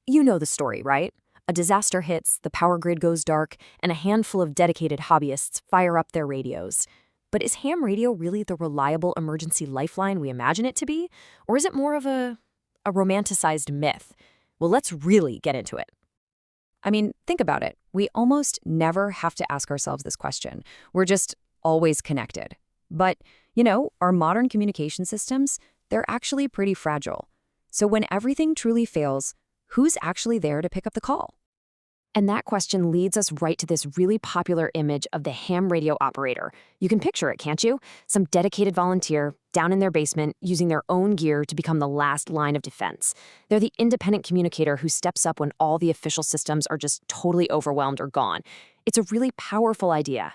You know the story, right? A disaster hits, the power grid goes dark, and a handful of dedicated hobbyists fire up their radios. But is ham radio really the reliable emergency lifeline we imagine it to be? Or is it more of a romanticized myth? Well, let's really get into it. I mean, think about it. We almost never have to ask ourselves this question. We're just always connected. But, our modern communication systems, they're actually pretty fragile. So when everything truly fails, who's actually there to pick up the call? And that question leads us right to this really popular image of the ham radio operator. You can picture it, can't you? Some dedicated volunteer down in their basement using their own gear to become the last line of defense. They're the independent communicator who steps up when all the official systems are just totally overwhelmed or gone. It's a really powerful idea.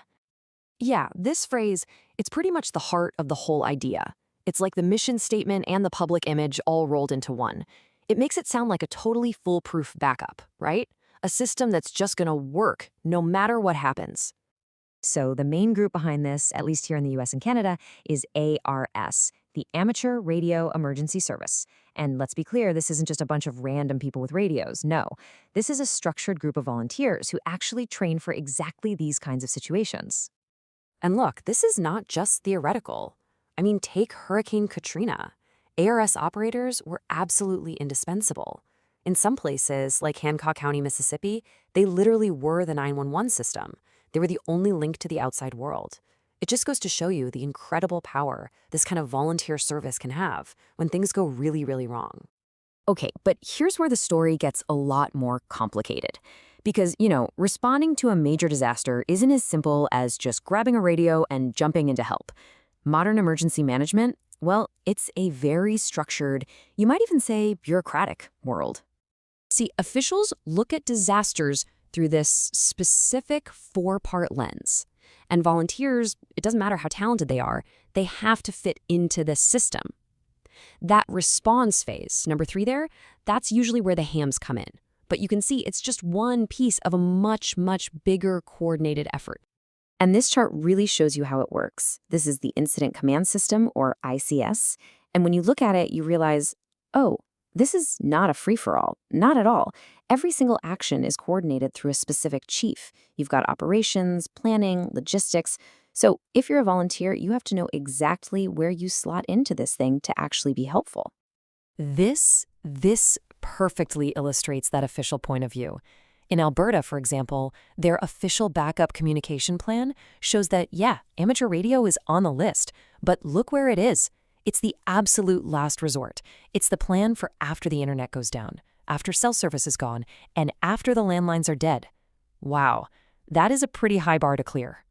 Yeah, this phrase, it's pretty much the heart of the whole idea. It's like the mission statement and the public image all rolled into one. It makes it sound like a totally foolproof backup, right? A system that's just going to work no matter what happens. So the main group behind this, at least here in the US and Canada, is ARS, the Amateur Radio Emergency Service. And let's be clear, this isn't just a bunch of random people with radios. No, this is a structured group of volunteers who actually train for exactly these kinds of situations. And look, this is not just theoretical. I mean, take Hurricane Katrina. ARS operators were absolutely indispensable. In some places, like Hancock County, Mississippi, they literally were the 911 system. They were the only link to the outside world. It just goes to show you the incredible power this kind of volunteer service can have when things go really, really wrong. Okay, but here's where the story gets a lot more complicated. Because, responding to a major disaster isn't as simple as just grabbing a radio and jumping in to help. Modern emergency management, well, it's a very structured, you might even say bureaucratic world. See, officials look at disasters through this specific four-part lens. And volunteers, it doesn't matter how talented they are, they have to fit into this system. That response phase, number 3 there, that's usually where the hams come in. But you can see it's just one piece of a much, much bigger coordinated effort. And this chart really shows you how it works. This is the Incident Command System, or ICS. And when you look at it, you realize, oh, this is not a free-for-all. Not at all. Every single action is coordinated through a specific chief. You've got operations, planning, logistics. So if you're a volunteer, you have to know exactly where you slot into this thing to actually be helpful. This perfectly illustrates that official point of view. In Alberta, for example, their official backup communication plan shows that, yeah, amateur radio is on the list, but look where it is. It's the absolute last resort. It's the plan for after the internet goes down, after cell service is gone, and after the landlines are dead. Wow, that is a pretty high bar to clear.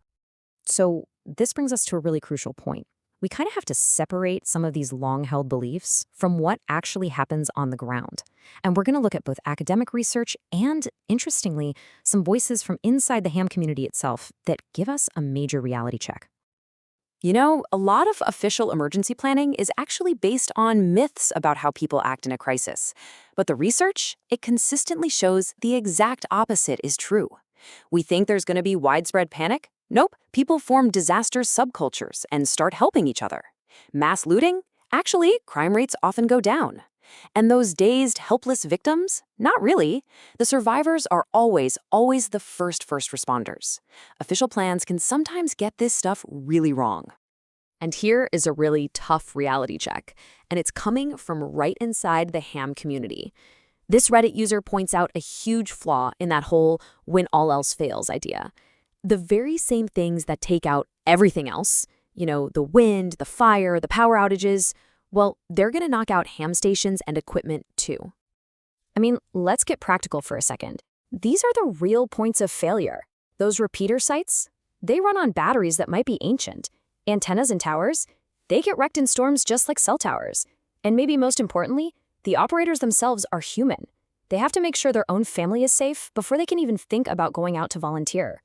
So this brings us to a really crucial point. We kind of have to separate some of these long-held beliefs from what actually happens on the ground. And we're going to look at both academic research and, interestingly, some voices from inside the ham community itself that give us a major reality check. You know, a lot of official emergency planning is actually based on myths about how people act in a crisis. But the research, it consistently shows the exact opposite is true. We think there's going to be widespread panic. Nope, people form disaster subcultures and start helping each other. Mass looting? Actually, crime rates often go down. And those dazed, helpless victims? Not really. The survivors are always the first responders. Official plans can sometimes get this stuff really wrong. And here is a really tough reality check, and it's coming from right inside the ham community. This Reddit user points out a huge flaw in that whole when all else fails idea. The very same things that take out everything else, the wind, the fire, the power outages, well, they're going to knock out ham stations and equipment too. I mean, let's get practical for a second. These are the real points of failure. Those repeater sites, they run on batteries that might be ancient. Antennas and towers, they get wrecked in storms just like cell towers. And maybe most importantly, the operators themselves are human. They have to make sure their own family is safe before they can even think about going out to volunteer.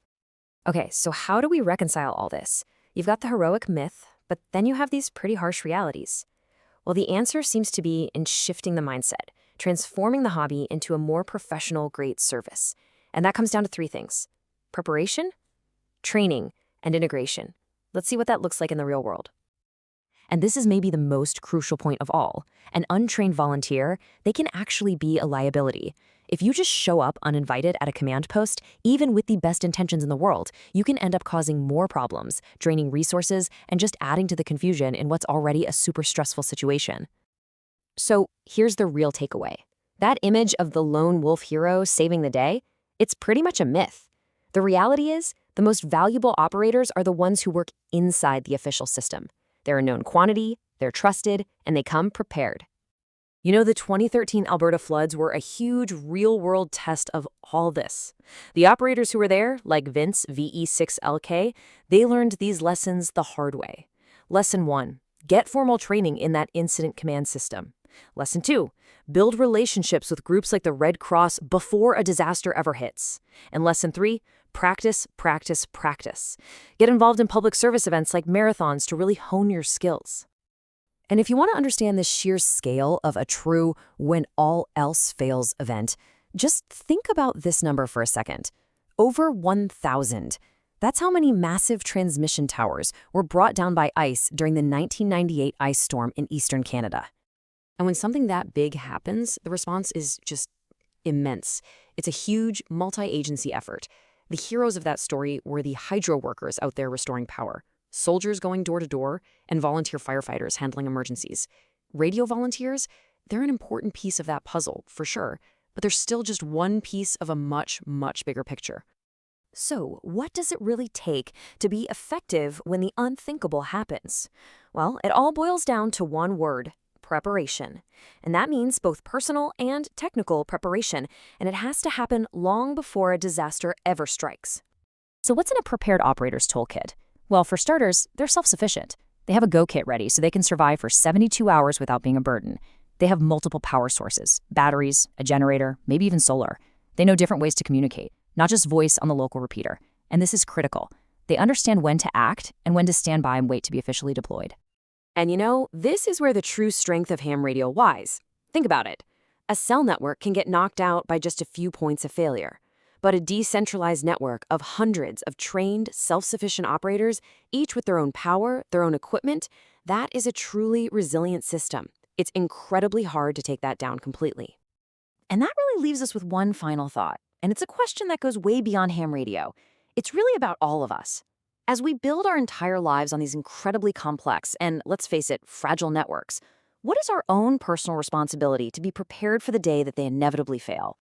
Okay, so how do we reconcile all this? You've got the heroic myth, but then you have these pretty harsh realities. Well, the answer seems to be in shifting the mindset, transforming the hobby into a more professional, great service. And that comes down to 3 things: preparation, training, and integration. Let's see what that looks like in the real world. And this is maybe the most crucial point of all. An untrained volunteer, they can actually be a liability. If you just show up uninvited at a command post, even with the best intentions in the world, you can end up causing more problems, draining resources, and just adding to the confusion in what's already a super stressful situation. So here's the real takeaway. That image of the lone wolf hero saving the day, it's pretty much a myth. The reality is, the most valuable operators are the ones who work inside the official system. They're a known quantity, they're trusted, and they come prepared. You know, the 2013 Alberta floods were a huge real-world test of all this. The operators who were there, like Vince, VE6LK, they learned these lessons the hard way. Lesson 1, get formal training in that incident command system. Lesson 2, build relationships with groups like the Red Cross before a disaster ever hits. And Lesson 3, practice, practice, practice. Get involved in public service events like marathons to really hone your skills. And if you want to understand the sheer scale of a true when all else fails event, just think about this number for a second. Over 1,000. That's how many massive transmission towers were brought down by ice during the 1998 ice storm in eastern Canada. And when something that big happens, the response is just immense. It's a huge multi-agency effort. The heroes of that story were the hydro workers out there restoring power, soldiers going door to door, and volunteer firefighters handling emergencies. Radio volunteers, they're an important piece of that puzzle, for sure, but they're still just one piece of a much, much bigger picture. So, what does it really take to be effective when the unthinkable happens? Well, it all boils down to one word: preparation. And that means both personal and technical preparation, and it has to happen long before a disaster ever strikes. So what's in a prepared operator's toolkit? Well, for starters, they're self-sufficient. They have a go kit ready so they can survive for 72 hours without being a burden. They have multiple power sources, batteries, a generator, maybe even solar. They know different ways to communicate, not just voice on the local repeater. And this is critical. They understand when to act and when to stand by and wait to be officially deployed. And you know, this is where the true strength of ham radio lies. Think about it. A cell network can get knocked out by just a few points of failure. But a decentralized network of hundreds of trained, self-sufficient operators, each with their own power, their own equipment, that is a truly resilient system. It's incredibly hard to take that down completely. And that really leaves us with one final thought. And it's a question that goes way beyond ham radio. It's really about all of us. As we build our entire lives on these incredibly complex and, let's face it, fragile networks, what is our own personal responsibility to be prepared for the day that they inevitably fail?